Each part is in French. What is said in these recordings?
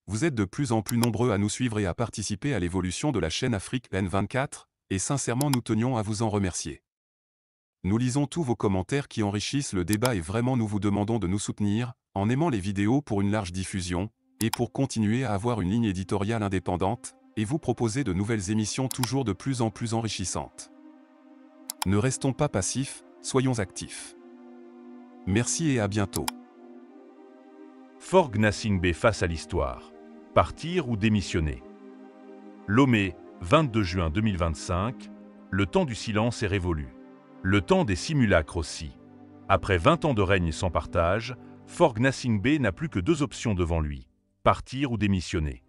Vous êtes de plus en plus nombreux à nous suivre et à participer à l'évolution de la chaîne Afrique N24, et sincèrement nous tenions à vous en remercier. Nous lisons tous vos commentaires qui enrichissent le débat et vraiment nous vous demandons de nous soutenir, en aimant les vidéos pour une large diffusion, et pour continuer à avoir une ligne éditoriale indépendante, et vous proposer de nouvelles émissions toujours de plus en plus enrichissantes. Ne restons pas passifs, soyons actifs. Merci et à bientôt. Faure Gnassingbé face à l'histoire. Partir ou démissionner. Lomé, 22 juin 2025, le temps du silence est révolu. Le temps des simulacres aussi. Après 20 ans de règne sans partage, Faure Gnassingbé n'a plus que deux options devant lui, partir ou démissionner.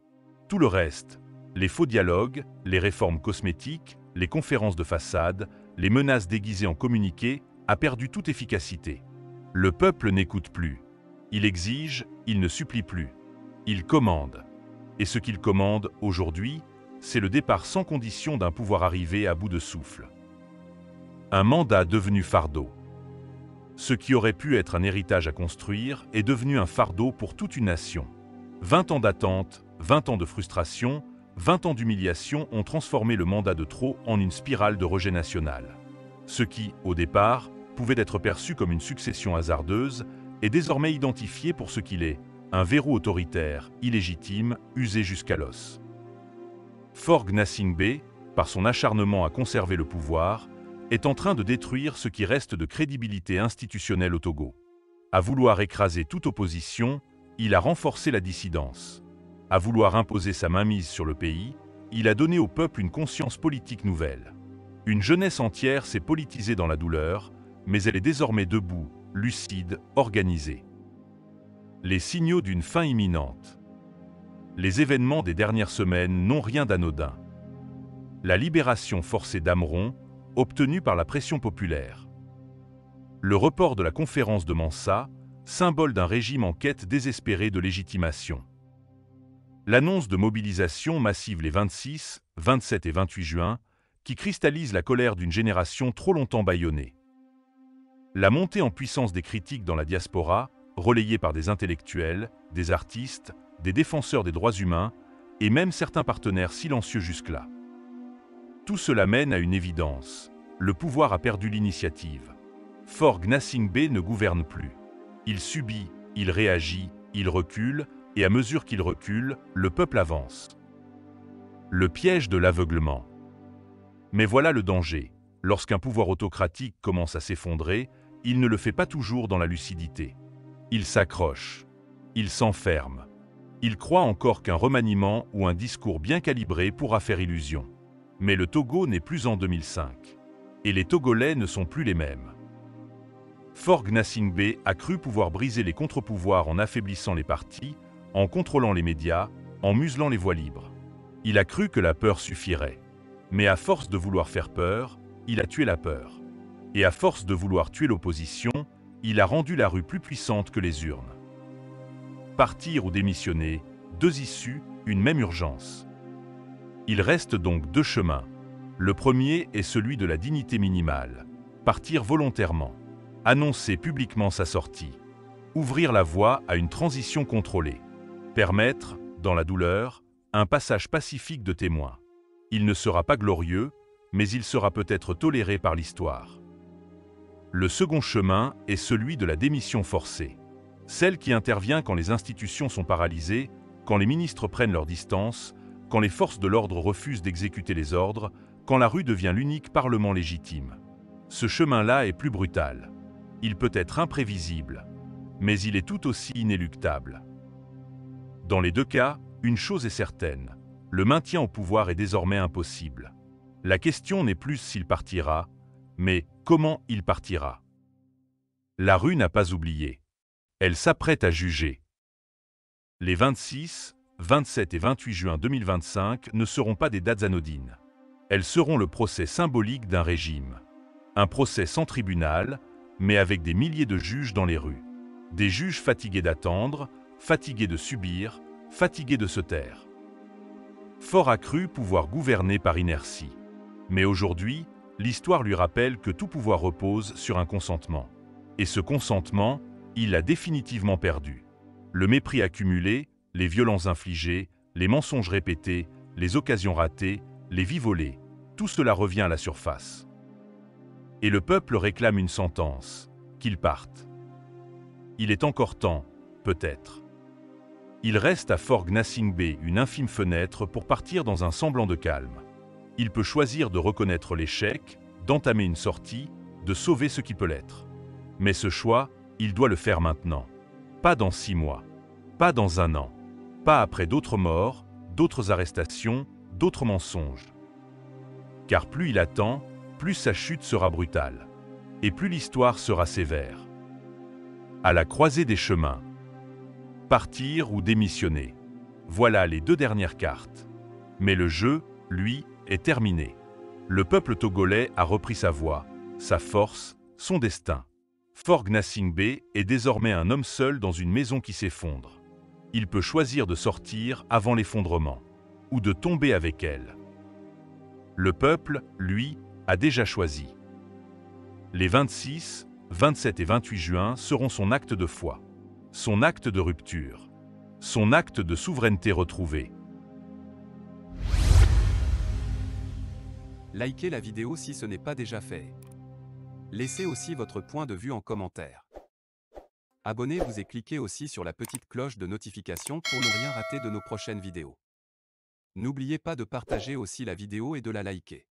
Tout le reste, les faux dialogues, les réformes cosmétiques, les conférences de façade, les menaces déguisées en communiqués, a perdu toute efficacité. Le peuple n'écoute plus. Il exige, il ne supplie plus. Il commande. Et ce qu'il commande aujourd'hui, c'est le départ sans condition d'un pouvoir arrivé à bout de souffle. Un mandat devenu fardeau. Ce qui aurait pu être un héritage à construire est devenu un fardeau pour toute une nation. 20 ans d'attente, 20 ans de frustration, 20 ans d'humiliation ont transformé le mandat de trop en une spirale de rejet national. Ce qui, au départ, pouvait être perçu comme une succession hasardeuse, est désormais identifié pour ce qu'il est, un verrou autoritaire, illégitime, usé jusqu'à l'os. Faure Gnassingbé, par son acharnement à conserver le pouvoir, est en train de détruire ce qui reste de crédibilité institutionnelle au Togo. À vouloir écraser toute opposition, il a renforcé la dissidence. À vouloir imposer sa mainmise sur le pays, il a donné au peuple une conscience politique nouvelle. Une jeunesse entière s'est politisée dans la douleur, mais elle est désormais debout, lucide, organisée. Les signaux d'une fin imminente. Les événements des dernières semaines n'ont rien d'anodin. La libération forcée d'Amron, obtenue par la pression populaire. Le report de la conférence de Mansa, symbole d'un régime en quête désespérée de légitimation. L'annonce de mobilisation massive les 26, 27 et 28 juin, qui cristallise la colère d'une génération trop longtemps bâillonnée. La montée en puissance des critiques dans la diaspora, relayée par des intellectuels, des artistes, des défenseurs des droits humains, et même certains partenaires silencieux jusque-là. Tout cela mène à une évidence. Le pouvoir a perdu l'initiative. Faure Gnassingbé ne gouverne plus. Il subit, il réagit, il recule, et à mesure qu'il recule, le peuple avance. Le piège de l'aveuglement. Mais voilà le danger. Lorsqu'un pouvoir autocratique commence à s'effondrer, il ne le fait pas toujours dans la lucidité. Il s'accroche. Il s'enferme. Il croit encore qu'un remaniement ou un discours bien calibré pourra faire illusion. Mais le Togo n'est plus en 2005. Et les Togolais ne sont plus les mêmes. Faure Gnassingbé a cru pouvoir briser les contre-pouvoirs en affaiblissant les partis, en contrôlant les médias, en muselant les voix libres. Il a cru que la peur suffirait. Mais à force de vouloir faire peur, il a tué la peur. Et à force de vouloir tuer l'opposition, il a rendu la rue plus puissante que les urnes. Partir ou démissionner, deux issues, une même urgence. Il reste donc deux chemins. Le premier est celui de la dignité minimale. Partir volontairement. Annoncer publiquement sa sortie. Ouvrir la voie à une transition contrôlée. Permettre, dans la douleur, un passage pacifique de témoins. Il ne sera pas glorieux, mais il sera peut-être toléré par l'histoire. Le second chemin est celui de la démission forcée. Celle qui intervient quand les institutions sont paralysées, quand les ministres prennent leur distance, quand les forces de l'ordre refusent d'exécuter les ordres, quand la rue devient l'unique parlement légitime. Ce chemin-là est plus brutal. Il peut être imprévisible, mais il est tout aussi inéluctable. Dans les deux cas, une chose est certaine, le maintien au pouvoir est désormais impossible. La question n'est plus s'il partira, mais comment il partira. La rue n'a pas oublié. Elle s'apprête à juger. Les 26, 27 et 28 juin 2025 ne seront pas des dates anodines. Elles seront le procès symbolique d'un régime. Un procès sans tribunal, mais avec des milliers de juges dans les rues. Des juges fatigués d'attendre, fatigués de subir, fatigués de se taire. Faure a cru pouvoir gouverner par inertie. Mais aujourd'hui, l'histoire lui rappelle que tout pouvoir repose sur un consentement. Et ce consentement, il l'a définitivement perdu. Le mépris accumulé, les violences infligées, les mensonges répétés, les occasions ratées, les vies volées, tout cela revient à la surface. Et le peuple réclame une sentence, qu'il parte. Il est encore temps, peut-être. Il reste à Fort Gnassingbé Bay une infime fenêtre pour partir dans un semblant de calme. Il peut choisir de reconnaître l'échec, d'entamer une sortie, de sauver ce qui peut l'être. Mais ce choix, il doit le faire maintenant. Pas dans 6 mois, pas dans 1 an, pas après d'autres morts, d'autres arrestations, d'autres mensonges. Car plus il attend, plus sa chute sera brutale. Et plus l'histoire sera sévère. À la croisée des chemins. Partir ou démissionner. Voilà les 2 dernières cartes. Mais le jeu, lui, est terminé. Le peuple togolais a repris sa voix, sa force, son destin. Fort Gnassingbé est désormais un homme seul dans une maison qui s'effondre. Il peut choisir de sortir avant l'effondrement, ou de tomber avec elle. Le peuple, lui, a déjà choisi. Les 26, 27 et 28 juin seront son acte de foi, son acte de rupture, son acte de souveraineté retrouvée. Likez la vidéo si ce n'est pas déjà fait. Laissez aussi votre point de vue en commentaire. Abonnez-vous et cliquez aussi sur la petite cloche de notification pour ne rien rater de nos prochaines vidéos. N'oubliez pas de partager aussi la vidéo et de la liker.